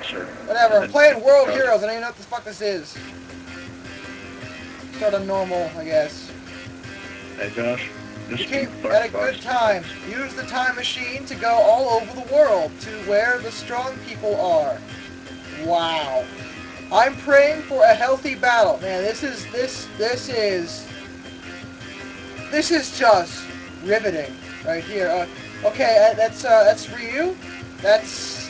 sir. Whatever, I'm And playing World then, Heroes, I don't even know what the fuck this is. Start on normal, I guess. hey Josh, You this keep King at a good Firefox time. Use the time machine to go all over the world to where the strong people are. Wow. I'm praying for a healthy battle. Man, this is just riveting right here. Okay, that's Ryu. That's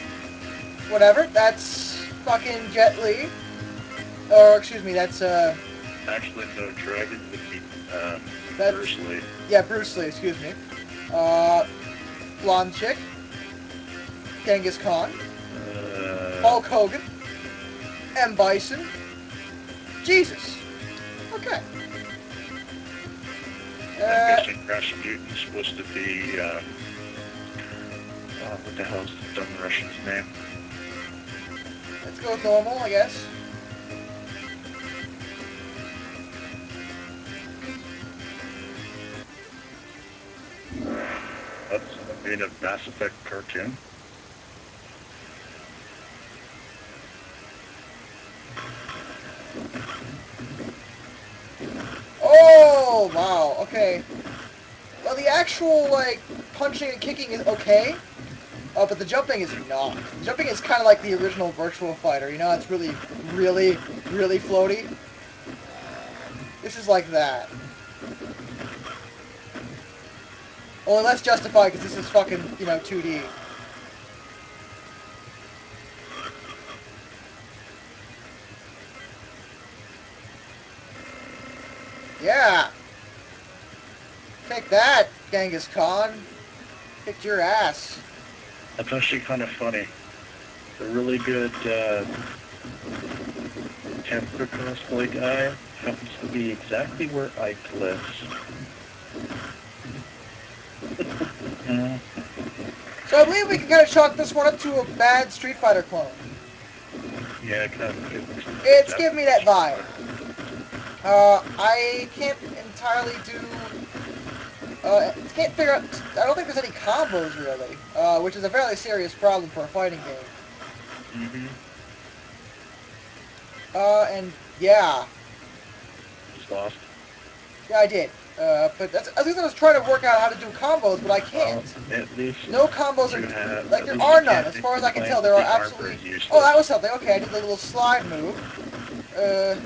whatever. That's fucking Jet Li. Or excuse me, actually no dragon would be that's Bruce Lee. yeah, Bruce Lee. Excuse me. Uh, blonde chick, Genghis Khan, Uh, Hulk Hogan, M Bison. Jesus. Okay. I'm Uh, guessing Rasputin's supposed to be what the hell's the dumb Russian's name? let's go with normal, I guess. That's made a Mass Effect cartoon. Oh wow. Okay. Well, the actual like punching and kicking is okay, but the jumping is not. The jumping is kind of like the original Virtual Fighter. You know, it's really floaty. This is like that. Only less justified because this is fucking 2D. Yeah. Take that, Genghis Khan. Kicked your ass. That's actually kind of funny. The really good Templar cosplay guy happens to be exactly where Ike lives. Mm, So I believe we can kind of chalk this one up to a bad Street Fighter clone. yeah, kind of. It's It's giving me that definitely vibe. I can't entirely do. Can't figure out. I don't think there's any combos really, which is a fairly serious problem for a fighting game. mm-hmm. And yeah, Just lost. yeah, I did. But that's at least I was trying to work out how to do combos, but I can't. Well, at least No combos you are have. like At there least you are none, can't as make far as the I can claim tell. There that are the armor absolutely. is Oh, useless. that was something. Okay, I did the little slide move. Uh,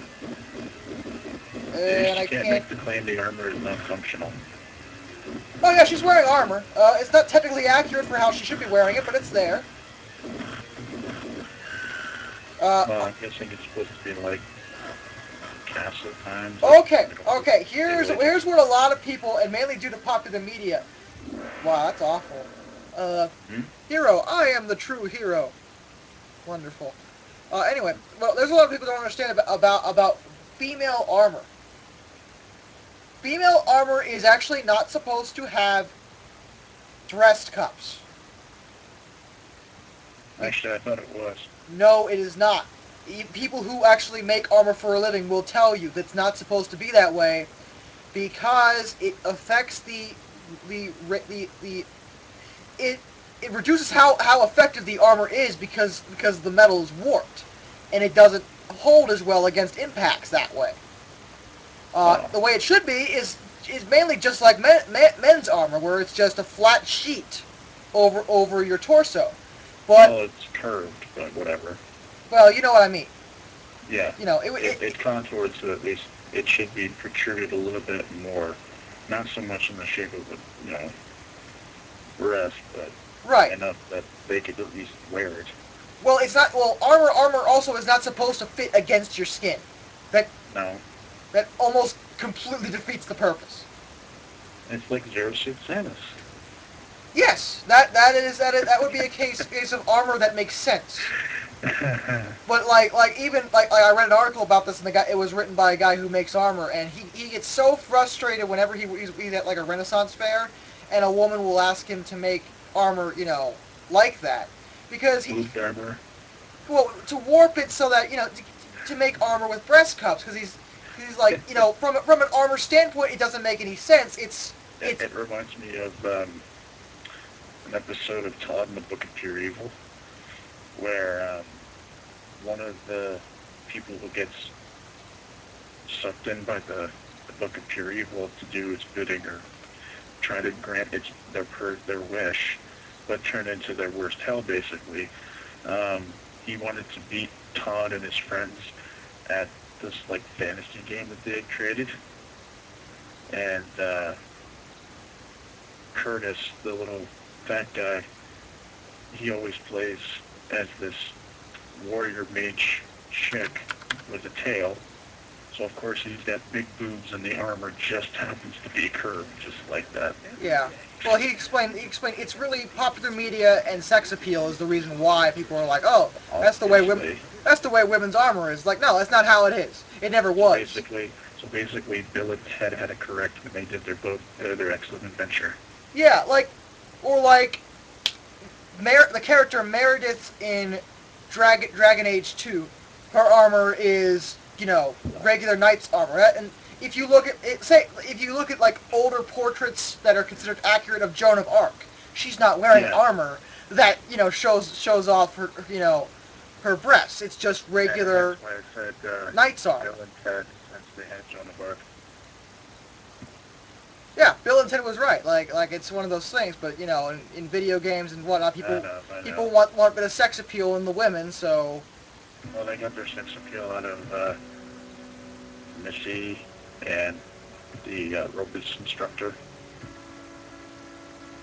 At and least you I can't can't. make the claim the armor is not functional. Oh yeah, she's wearing armor. It's not technically accurate for how she should be wearing it, but it's there. Well, Uh, I'm guessing it's supposed to be like castle times. okay, I don't know. okay. They Here's really here's just. what a lot of people, and mainly due to popular media. Wow, that's awful. Uh, Hmm? hero, I am the true hero. Wonderful. Anyway, well, there's a lot of people who don't understand about female armor. Female armor is actually not supposed to have breast cups. Be- Actually, I thought it was. no, it is not. People who actually make armor for a living will tell you that's not supposed to be that way because it affects the it it reduces how effective the armor is because the metal is warped and it doesn't hold as well against impacts that way. Oh, The way it should be is mainly just like men's armor, where it's just a flat sheet over your torso. But well, it's curved, but whatever. well, you know what I mean. Yeah, You know it contoured so at least it should be protruded a little bit more. Not so much in the shape of a, breast, but right. enough that they could at least wear it. Well, it's not. Well, armor also is not supposed to fit against your skin. That No, that almost completely defeats the purpose. it's like Zero Suit Samus. Yes, that would be a case of armor that makes sense. But even I read an article about this, and the guy it was written by a guy who makes armor, and he gets so frustrated whenever he's at like a Renaissance fair, and a woman will ask him to make armor, like that, because Moved armor. well to warp it so that to make armor with breast cups, because he's like from an armor standpoint it doesn't make any sense. It's It reminds me of an episode of Todd in the Book of Pure Evil, where one of the people who gets sucked in by the Book of Pure Evil to do its bidding or try to grant their wish, but turn into their worst hell, basically. He wanted to beat Todd and his friends at this like fantasy game that they had created, and Curtis, the little fat guy, he always plays as this warrior mage chick with a tail. So of course he's got big boobs and the armor just happens to be curved, just like that. Yeah. Well, he explained it's really popular media and sex appeal is the reason why people are like, oh, that's the way women's armor is. Like, no, that's not how it is. It never was. So basically, Bill and Ted had it correct when they did their excellent adventure. Yeah, like the character Meredith in Dragon Age 2, her armor is, regular knight's armor. And if you look at like older portraits that are considered accurate of Joan of Arc, she's not wearing armor that, shows off her, her breasts. It's just regular that's why I said, knight's armor. Bill and Ted, since they had Joan of Arc. Yeah, Bill and Ted was right. Like it's one of those things. But in video games and whatnot, people want a bit of sex appeal in the women. So. Well, they got their sex appeal out of Missy and the ropist instructor.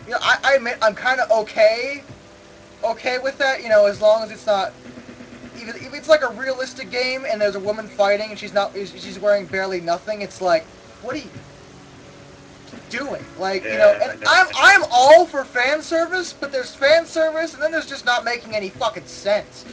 I admit I'm kind of okay with that. As long as it's not. Even if it's like a realistic game and there's a woman fighting and she's wearing barely nothing, it's like, what are you doing? Like, and I'm all for fan service, but there's fan service and then there's just not making any fucking sense.